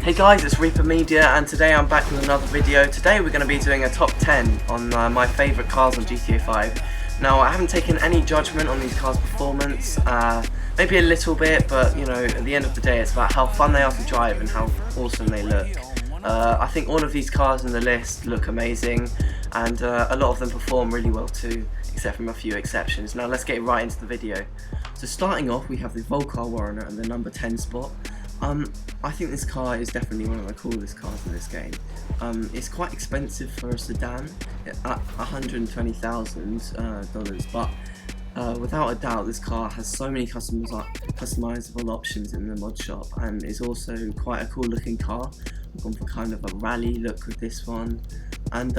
Hey guys, it's Reaper Media and today I'm back with another video. Today we're going to be doing a top 10 on my favourite cars on GTA 5. Now I haven't taken any judgment on these cars' performance, maybe a little bit, but you know, at the end of the day it's about how fun they are to drive and how awesome they look. I think all of these cars in the list look amazing and a lot of them perform really well too, except from a few exceptions. Now let's get right into the video. So starting off we have the Volcar Warriner and the number 10 spot. I think this car is definitely one of the coolest cars in this game. It's quite expensive for a sedan at $120,000, but without a doubt this car has so many customizable options in the mod shop, and it's also quite a cool looking car. I've gone for kind of a rally look with this one, and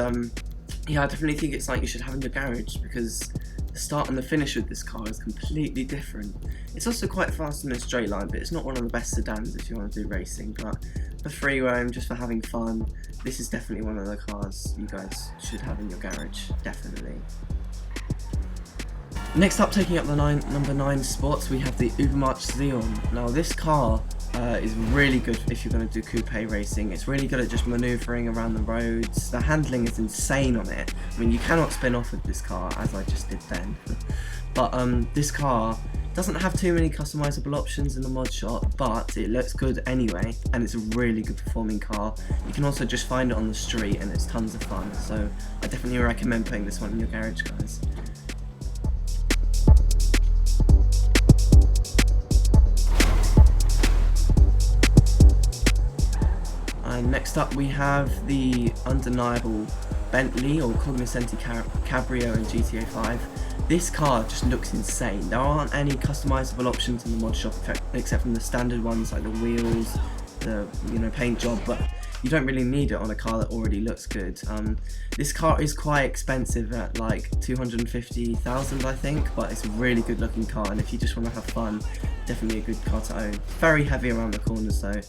yeah, I definitely think it's like you should have in your garage because the start and the finish with this car is completely different. It's also quite fast in a straight line, but it's not one of the best sedans if you want to do racing, but for free roam, just for having fun, this is definitely one of the cars you guys should have in your garage, definitely. Next up, taking up the number 9 spots, we have the Eva Marcille. Now this car is really good if you're going to do coupe racing. It's really good at just manoeuvring around the roads. The handling is insane on it. I mean, you cannot spin off with this car, as I just did then. But this car doesn't have too many customizable options in the mod shop, but it looks good anyway, and it's a really good performing car. You can also just find it on the street and it's tons of fun, so I definitely recommend putting this one in your garage, guys. And next up we have the undeniable Bentley or Cognoscenti Cabrio in GTA 5. This car just looks insane. There aren't any customizable options in the mod shop except from the standard ones like the wheels, the paint job, but you don't really need it on a car that already looks good. This car is quite expensive at like 250,000 I think, but it's a really good looking car, and if you just want to have fun, definitely a good car to own. Very heavy around the corners though.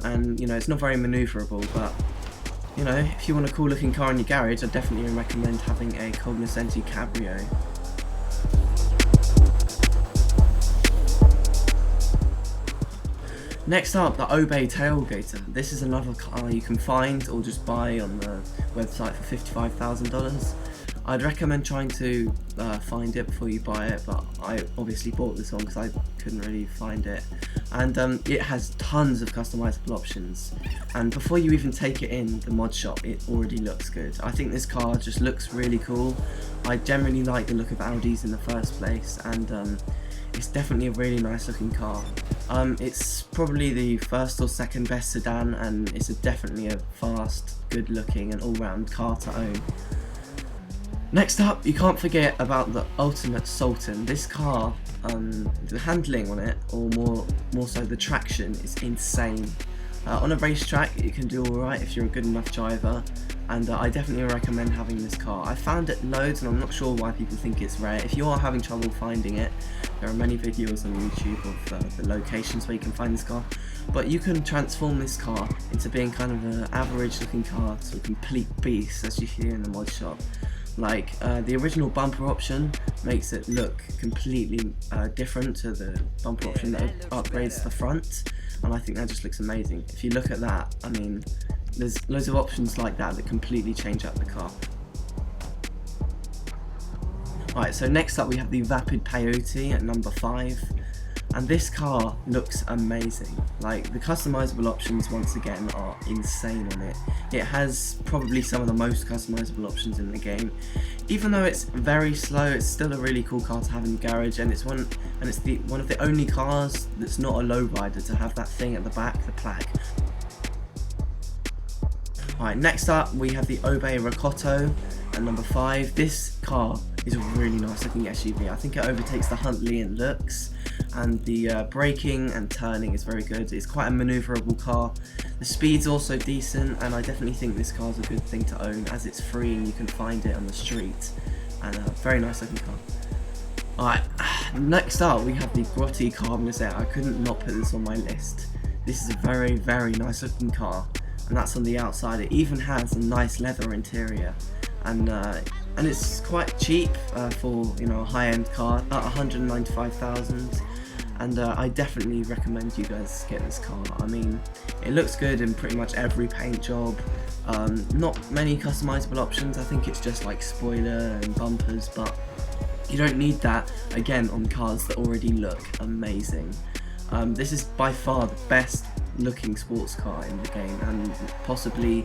And you know, it's not very manoeuvrable, but you know, if you want a cool looking car in your garage, I definitely recommend having a Cognoscenti Cabrio. Next up, the Obey Tailgater. This is another car you can find or just buy on the website for $55,000. I'd recommend trying to find it before you buy it, but I obviously bought this one because I couldn't really find it. And it has tons of customizable options, and before you even take it in the mod shop, it already looks good. I think this car just looks really cool. I generally like the look of Audis in the first place, and it's definitely a really nice looking car. It's probably the first or second best sedan, and it's definitely a fast, good looking and all-round car to own. Next up, you can't forget about the ultimate Sultan. This car, the handling on it, or more so the traction, is insane. On a racetrack it can do alright if you're a good enough driver, and I definitely recommend having this car. I found it loads and I'm not sure why people think it's rare. If you are having trouble finding it, there are many videos on YouTube of the locations where you can find this car, but you can transform this car into being kind of an average looking car to a complete beast, as you hear in the mod shop. Like the original bumper option makes it look completely different to the bumper option that upgrades the front, and I think that just looks amazing. If you look at that, I mean, there's loads of options like that that completely change up the car. Alright, so next up we have the Vapid Peyote at number 5. And this car looks amazing. Like, the customizable options once again are insane on it. It has probably some of the most customizable options in the game. Even though it's very slow, it's still a really cool car to have in the garage, and it's one of the only cars that's not a lowrider to have that thing at the back, the plaque. Alright, next up we have the Obey Rockauto at number 5. This car is a really nice looking SUV. I think it overtakes the Huntley in looks, and the braking and turning is very good. It's quite a manoeuvrable car. The speed's also decent, and I definitely think this car's a good thing to own as it's free and you can find it on the street, and a very nice looking car. Alright, next up we have the Grotty Carbonless. I couldn't not put this on my list. This is a very, very nice looking car, and that's on the outside. It even has a nice leather interior, and it's quite cheap for, you know, a high-end car at 195,000. and I definitely recommend you guys get this car. I mean, it looks good in pretty much every paint job. Not many customizable options. I think it's just like spoiler and bumpers, but you don't need that again on cars that already look amazing. This is by far the best looking sports car in the game, and possibly,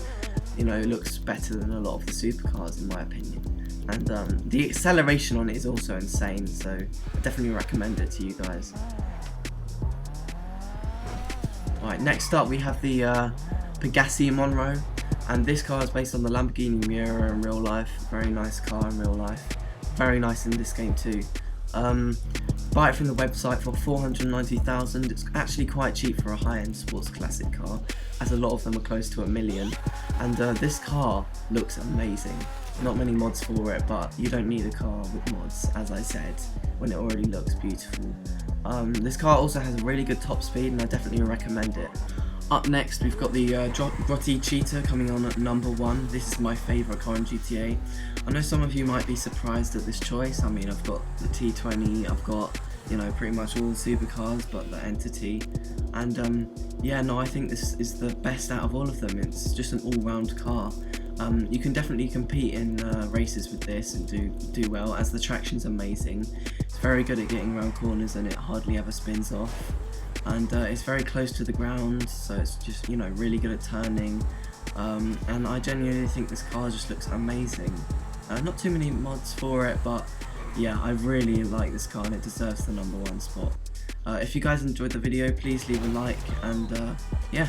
you know, looks better than a lot of the supercars in my opinion. And the acceleration on it is also insane, so I definitely recommend it to you guys. Alright, next up we have the Pegassi Monroe, and this car is based on the Lamborghini Miura in real life. Very nice car in real life, very nice in this game too. Buy it from the website for $490,000. It's actually quite cheap for a high-end sports classic car, as a lot of them are close to $1 million. And this car looks amazing. Not many mods for it, but you don't need a car with mods, as I said, when it already looks beautiful. This car also has a really good top speed, and I definitely recommend it. Up next, we've got the Grotty Cheetah coming on at #1. This is my favourite car in GTA. I know some of you might be surprised at this choice. I mean, I've got the T20, I've got, you know, pretty much all the supercars but the Entity, and yeah, no, I think this is the best out of all of them. It's just an all-round car. You can definitely compete in races with this and do well, as the traction's amazing. It's very good at getting around corners and it hardly ever spins off. And it's very close to the ground, so it's just, you know, really good at turning. And I genuinely think this car just looks amazing. Not too many mods for it, but yeah, I really like this car and it deserves the #1 spot. If you guys enjoyed the video, please leave a like, and yeah.